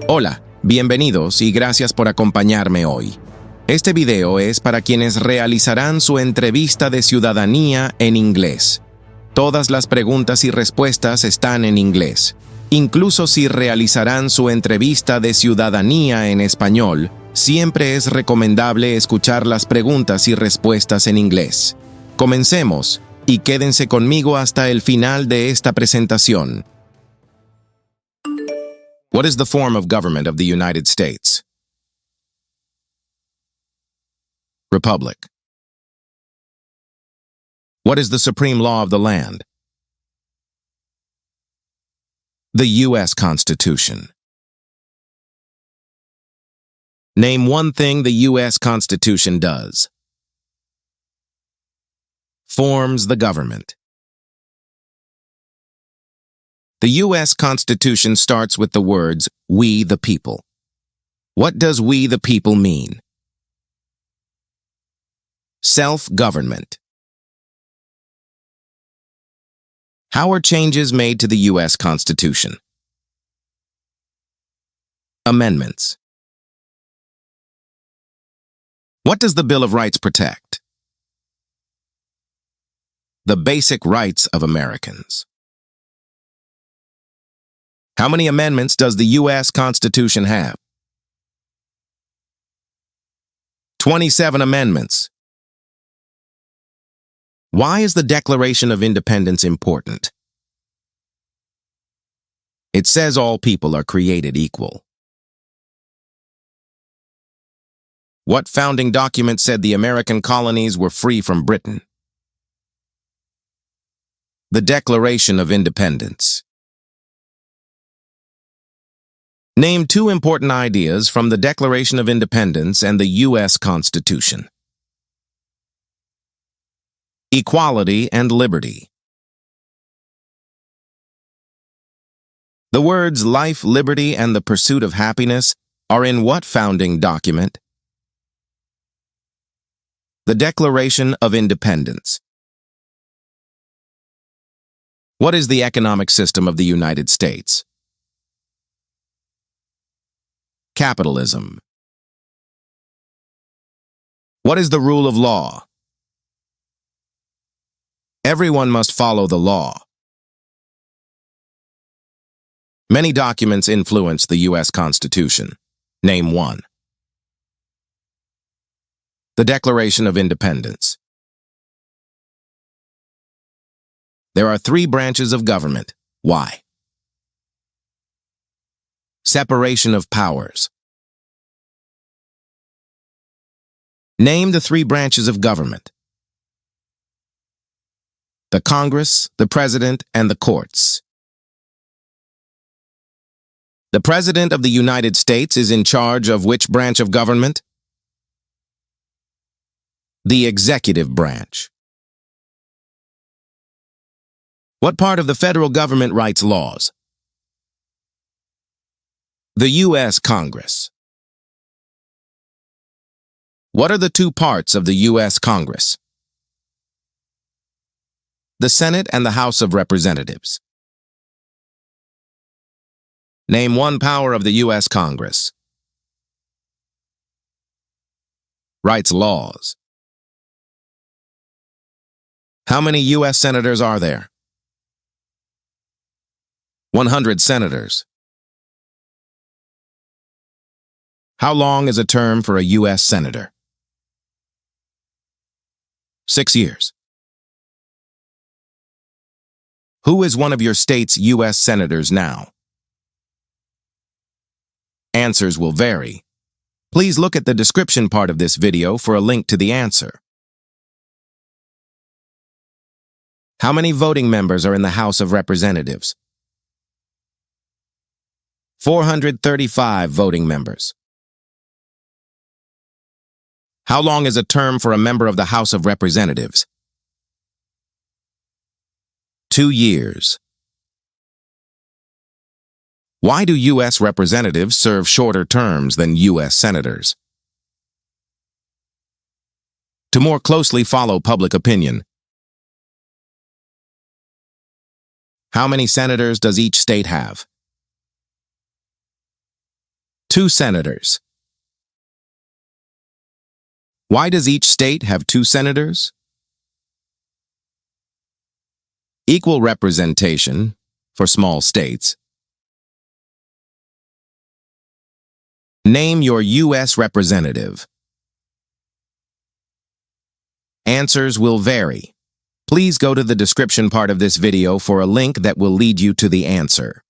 Hola, bienvenidos y gracias por acompañarme hoy. Este video es para quienes realizarán su entrevista de ciudadanía en inglés. Todas las preguntas y respuestas están en inglés. Incluso si realizarán su entrevista de ciudadanía en español, siempre es recomendable escuchar las preguntas y respuestas en inglés. Comencemos y quédense conmigo hasta el final de esta presentación. What is the form of government of the United States? Republic. What is the supreme law of the land? The U.S. Constitution. Name one thing the U.S. Constitution does. Forms the government. The U.S. Constitution starts with the words, "We the people." What does "we the people" mean? Self-government. How are changes made to the U.S. Constitution? Amendments. What does the Bill of Rights protect? The basic rights of Americans. How many amendments does the U.S. Constitution have? 27 amendments. Why is the Declaration of Independence important? It says all people are created equal. What founding document said the American colonies were free from Britain? The Declaration of Independence. Name two important ideas from the Declaration of Independence and the U.S. Constitution. Equality and liberty. The words life, liberty, and the pursuit of happiness are in what founding document? The Declaration of Independence. What is the economic system of the United States? Capitalism. What is the rule of law? Everyone must follow the law. Many documents influence the U.S. Constitution. Name one. The Declaration of Independence. There are three branches of government. Why? Separation of powers. Name the three branches of government. The Congress, the President, and the courts. The President of the United States is in charge of which branch of government? The executive branch. What part of the federal government writes laws? The U.S. Congress. What are the two parts of the U.S. Congress? The Senate and the House of Representatives. Name one power of the U.S. Congress. Writes laws. How many U.S. senators are there? 100 senators. How long is a term for a U.S. senator? 6 years. Who is one of your state's U.S. senators now? Answers will vary. Please look at the description part of this video for a link to the answer. How many voting members are in the House of Representatives? 435 voting members. How long is a term for a member of the House of Representatives? 2 years. Why do U.S. representatives serve shorter terms than U.S. senators? To more closely follow public opinion. How many senators does each state have? 2 senators. Why does each state have 2 senators? Equal representation for small states. Name your U.S. representative. Answers will vary. Please go to the description part of this video for a link that will lead you to the answer.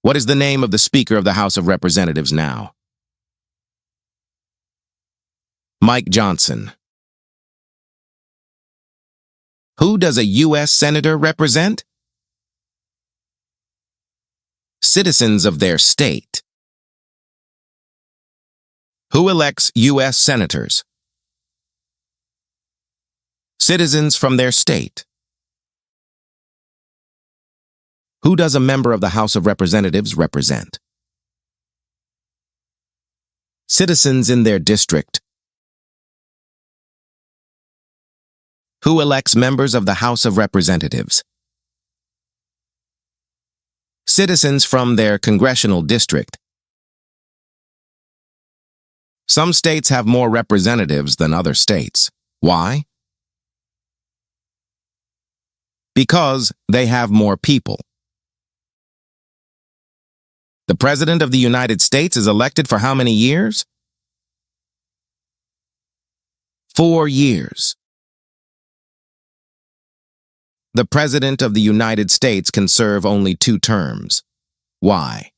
What is the name of the Speaker of the House of Representatives now? Mike Johnson. Who does a U.S. Senator represent? Citizens of their state. Who elects U.S. Senators? Citizens from their state. Who does a member of the House of Representatives represent? Citizens in their district. Who elects members of the House of Representatives? Citizens from their congressional district. Some states have more representatives than other states. Why? Because they have more people. The President of the United States is elected for how many years? 4 years. The President of the United States can serve only 2 terms. Why?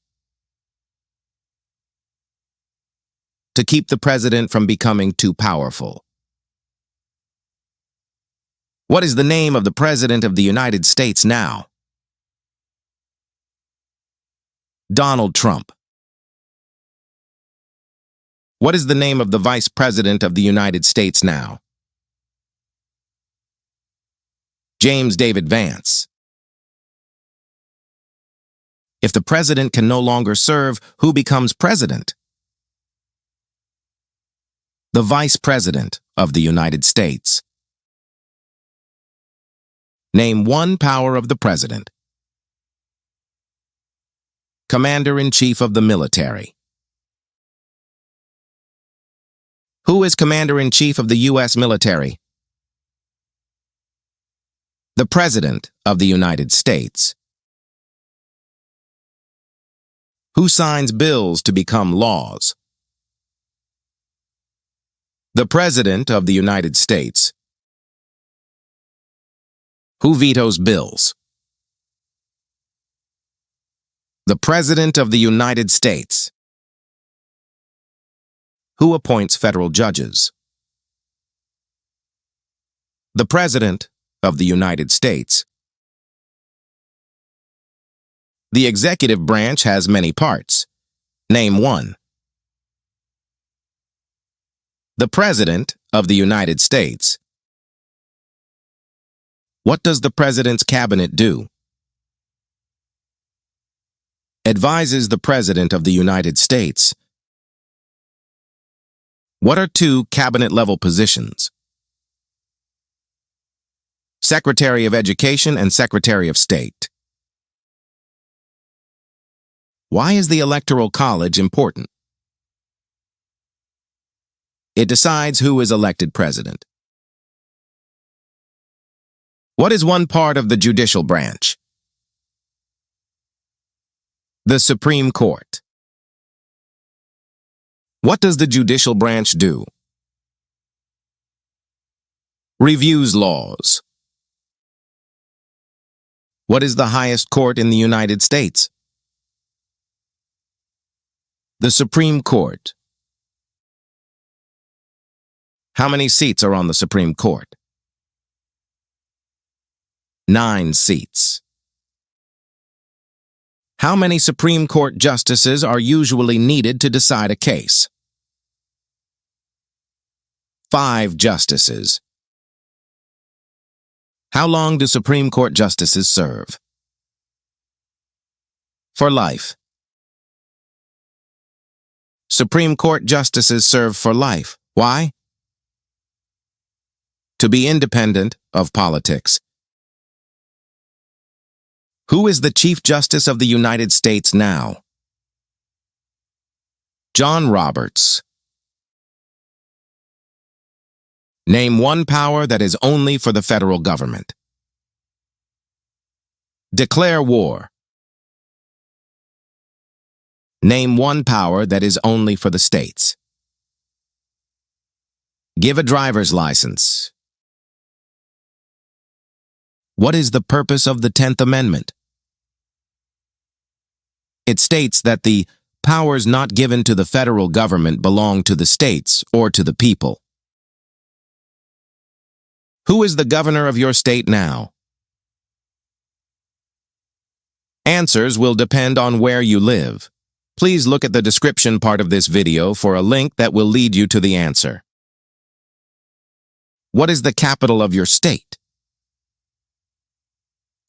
To keep the President from becoming too powerful. What is the name of the President of the United States now? Donald Trump. What is the name of the Vice President of the United States now? James David Vance. If the President can no longer serve, who becomes President? The Vice President of the United States. Name one power of the President. Commander-in-Chief of the military. Who is Commander-in-Chief of the U.S. military? The President of the United States. Who signs bills to become laws? The President of the United States. Who vetoes bills? The President of the United States. Who appoints federal judges? The President of the United States. The executive branch has many parts. Name one. The President of the United States. What does the President's cabinet do? Advises the President of the United States. What are 2 cabinet-level positions? Secretary of Education and Secretary of State. Why is the Electoral College important? It decides who is elected president. What is one part of the judicial branch? The Supreme Court. What does the judicial branch do? Reviews laws. What is the highest court in the United States? The Supreme Court. How many seats are on the Supreme Court? 9 seats. How many Supreme Court justices are usually needed to decide a case? 5 justices. How long do Supreme Court justices serve? For life. Supreme Court justices serve for life. Why? To be independent of politics. Who is the Chief Justice of the United States now? John Roberts. Name one power that is only for the federal government. Declare war. Name one power that is only for the states. Give a driver's license. What is the purpose of the 10th Amendment? It states that the powers not given to the federal government belong to the states or to the people. Who is the governor of your state now? Answers will depend on where you live. Please look at the description part of this video for a link that will lead you to the answer. What is the capital of your state?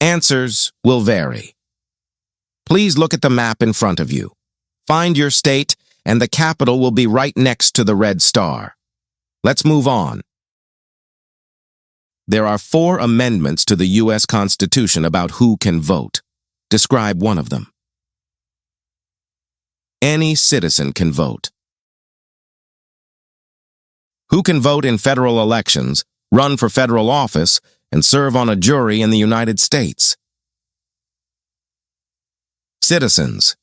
Answers will vary. Please look at the map in front of you. Find your state, and the capital will be right next to the red star. Let's move on. There are 4 amendments to the U.S. Constitution about who can vote. Describe one of them. Any citizen can vote. Who can vote in federal elections, run for federal office, and serve on a jury in the United States? Citizens.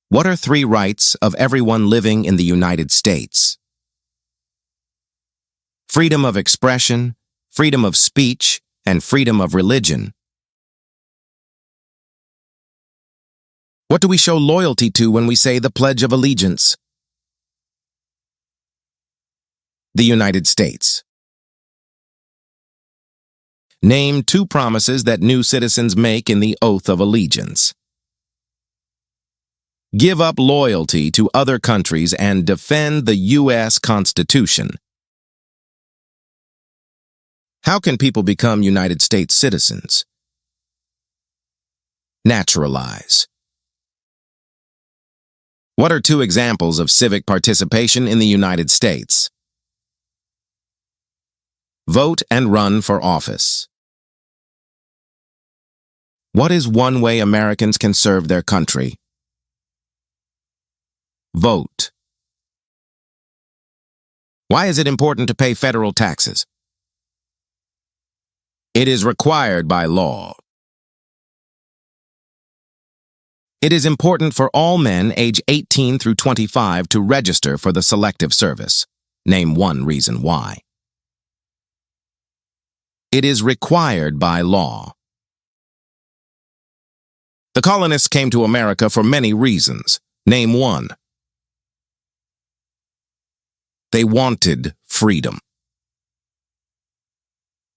What are 3 rights of everyone living in the United States? Freedom of expression, freedom of speech, and freedom of religion. What do we show loyalty to when we say the Pledge of Allegiance? The United States. Name 2 promises that new citizens make in the Oath of Allegiance. Give up loyalty to other countries and defend the U.S. Constitution. How can people become United States citizens? Naturalize. What are 2 examples of civic participation in the United States? Vote and run for office. What is one way Americans can serve their country? Vote. Why is it important to pay federal taxes? It is required by law. It is important for all men age 18 through 25 to register for the Selective Service. Name one reason why. It is required by law. The colonists came to America for many reasons. Name one. They wanted freedom.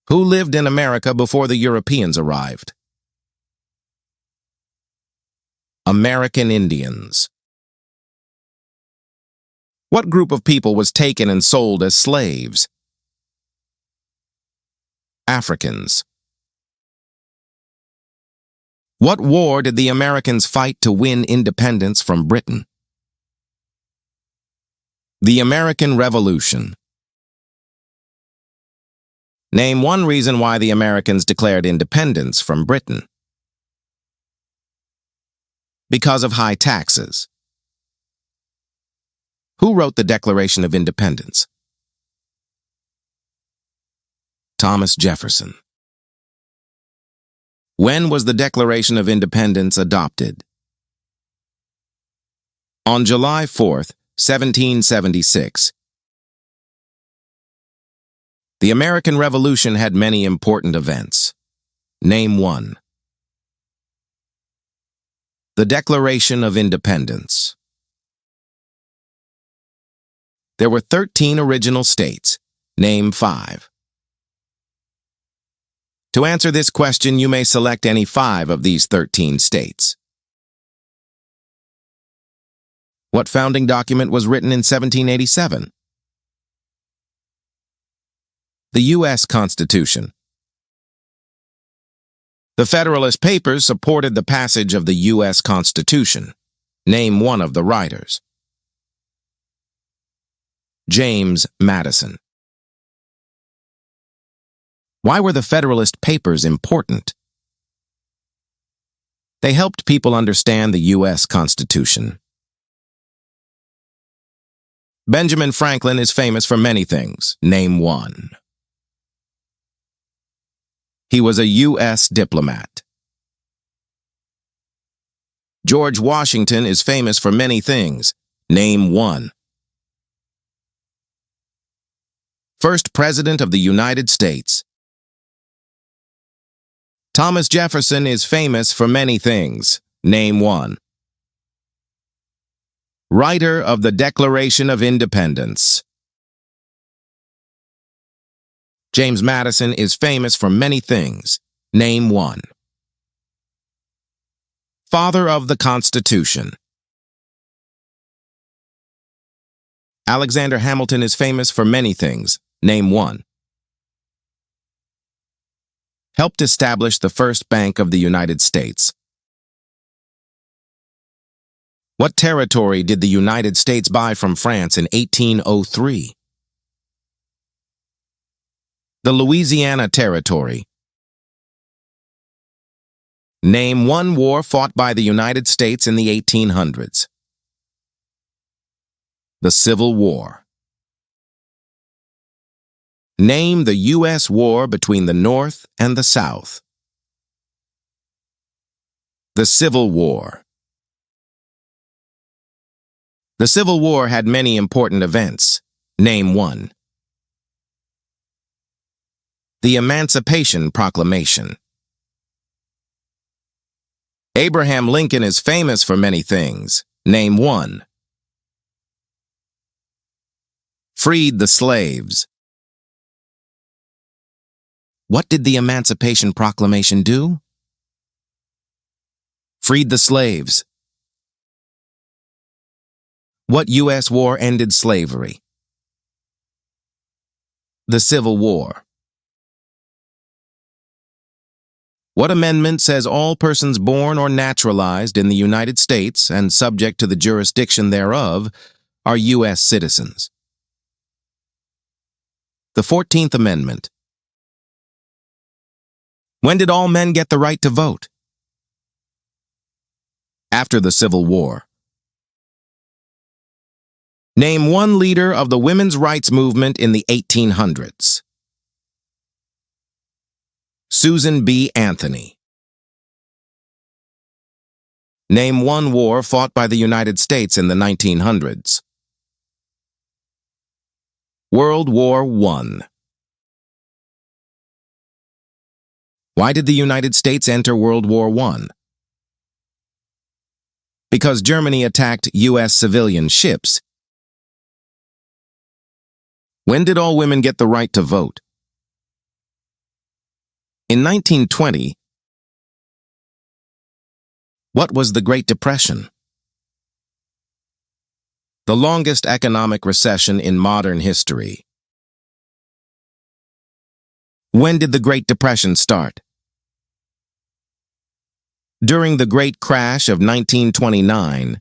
Who lived in America before the Europeans arrived? American Indians. What group of people was taken and sold as slaves? Africans. What war did the Americans fight to win independence from Britain? The American Revolution. Name one reason why the Americans declared independence from Britain. Because of high taxes. Who wrote the Declaration of Independence? Thomas Jefferson. When was the Declaration of Independence adopted? On July 4th, 1776. The American Revolution had many important events. Name one. The Declaration of Independence. There were 13 original states. Name 5. To answer this question, you may select any 5 of these 13 states. What founding document was written in 1787? The U.S. Constitution. The Federalist Papers supported the passage of the U.S. Constitution. Name one of the writers. James Madison. Why were the Federalist Papers important? They helped people understand the U.S. Constitution. Benjamin Franklin is famous for many things. Name one. He was a U.S. diplomat. George Washington is famous for many things. Name one. First President of the United States. Thomas Jefferson is famous for many things. Name one. Writer of the Declaration of Independence. James Madison is famous for many things. Name one. Father of the Constitution. Alexander Hamilton is famous for many things. Name one. Helped establish the first bank of the United States. What territory did the United States buy from France in 1803? The Louisiana Territory. Name one war fought by the United States in the 1800s. The Civil War. Name the U.S. war between the North and the South. The Civil War. The Civil War had many important events. Name one. The Emancipation Proclamation. Abraham Lincoln is famous for many things. Name one. Freed the slaves. What did the Emancipation Proclamation do? Freed the slaves. What U.S. war ended slavery? The Civil War. What amendment says all persons born or naturalized in the United States and subject to the jurisdiction thereof are U.S. citizens? The 14th Amendment. When did all men get the right to vote? After the Civil War. Name one leader of the women's rights movement in the 1800s. Susan B. Anthony. Name one war fought by the United States in the 1900s. World War I. Why did the United States enter World War I? Because Germany attacked U.S. civilian ships. When did all women get the right to vote? In 1920, what was the Great Depression? The longest economic recession in modern history. When did the Great Depression start? During the Great Crash of 1929.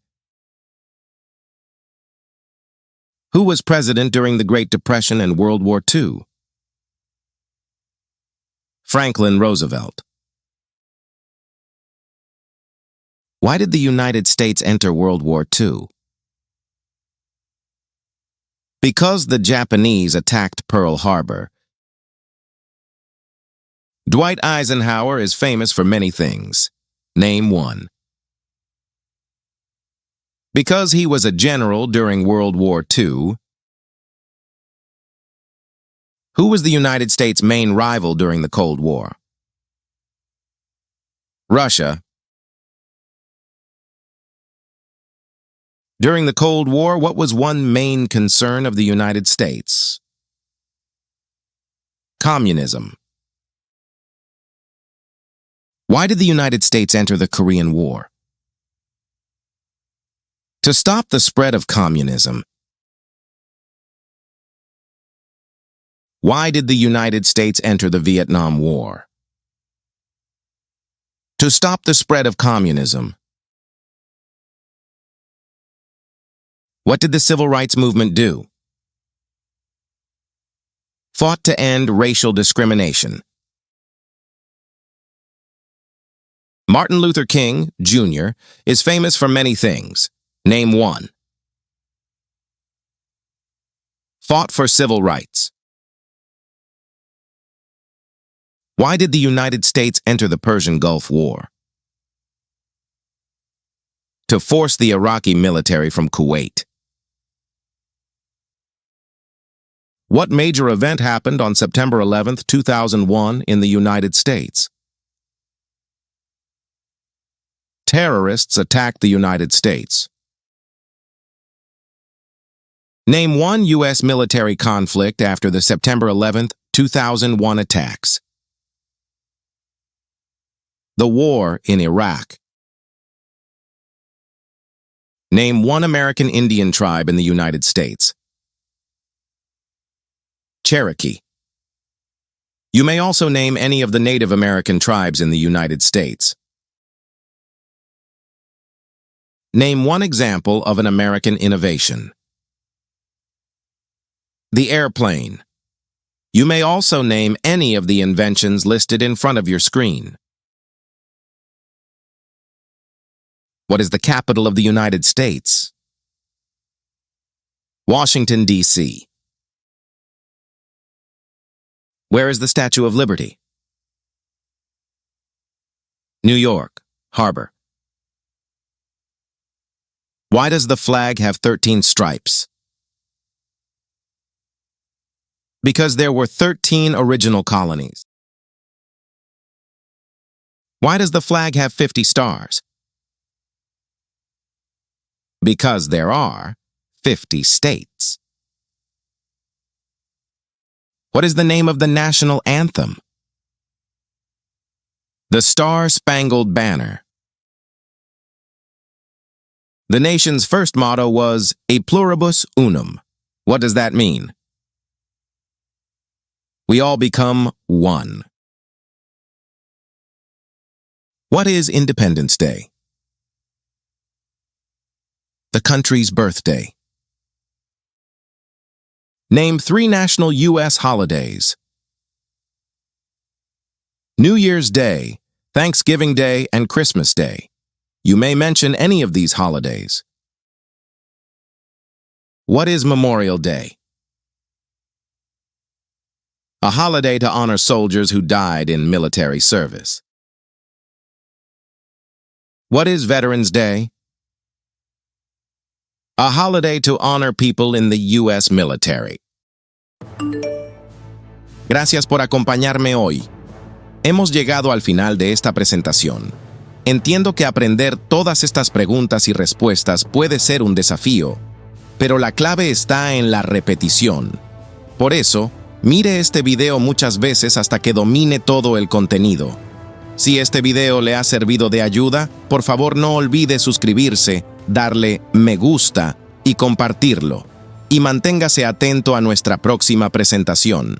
Who was president during the Great Depression and World War II? Franklin Roosevelt. Why did the United States enter World War II? Because the Japanese attacked Pearl Harbor. Dwight Eisenhower is famous for many things. Name one. Because he was a general during World War II. Who was the United States' main rival during the Cold War? Russia. During the Cold War, what was one main concern of the United States? Communism. Why did the United States enter the Korean War? To stop the spread of communism. Why did the United States enter the Vietnam War? To stop the spread of communism. What did the Civil Rights Movement do? Fought to end racial discrimination. Martin Luther King, Jr., is famous for many things. Name one. Fought for civil rights. Why did the United States enter the Persian Gulf War? To force the Iraqi military from Kuwait. What major event happened on September 11, 2001 in the United States? Terrorists attacked the United States. Name one U.S. military conflict after the September 11, 2001 attacks. The war in Iraq. Name one American Indian tribe in the United States. Cherokee. You may also name any of the Native American tribes in the United States. Name one example of an American innovation. The airplane. You may also name any of the inventions listed in front of your screen. What is the capital of the United States? Washington, D.C. Where is the Statue of Liberty? New York, Harbor. Why does the flag have 13 stripes? Because there were 13 original colonies. Why does the flag have 50 stars? Because there are 50 states. What is the name of the national anthem? The Star-Spangled Banner. The nation's first motto was E pluribus unum. What does that mean? We all become one. What is Independence Day? The country's birthday. Name three national U.S. holidays. New Year's Day, Thanksgiving Day, and Christmas Day. You may mention any of these holidays. What is Memorial Day? A holiday to honor soldiers who died in military service. What is Veterans Day? A holiday to honor people in the U.S. military. Gracias por acompañarme hoy. Hemos llegado al final de esta presentación. Entiendo que aprender todas estas preguntas y respuestas puede ser un desafío, pero la clave está en la repetición. Por eso, mire este video muchas veces hasta que domine todo el contenido. Si este video le ha servido de ayuda, por favor no olvide suscribirse, darle me gusta y compartirlo. Y manténgase atento a nuestra próxima presentación.